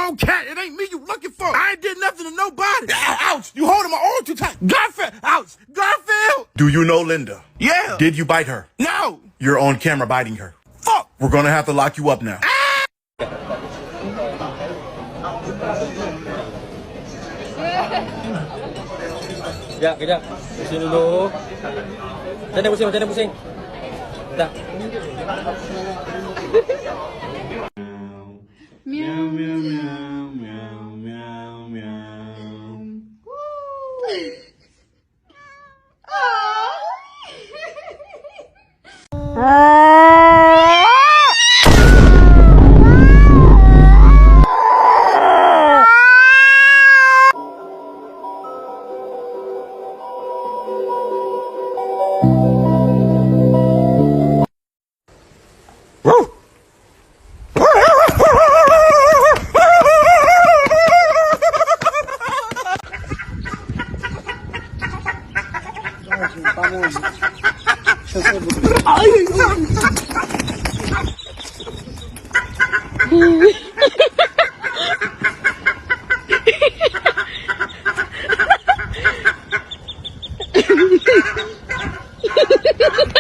wrong cat. It ain't me you looking for. I ain't did nothing to nobody. Ouch! You holding my arm too tight. Garfield! Ouch! Garfield! Do you know Linda? Yeah. Did you bite her? No. You're on camera biting her. Fuck! We're gonna have to lock you up now. Kejap. Pusing dulu. Macam mana pusing? Tak. Meow, meow, meow, meow, meow, meow. Ha ha ha!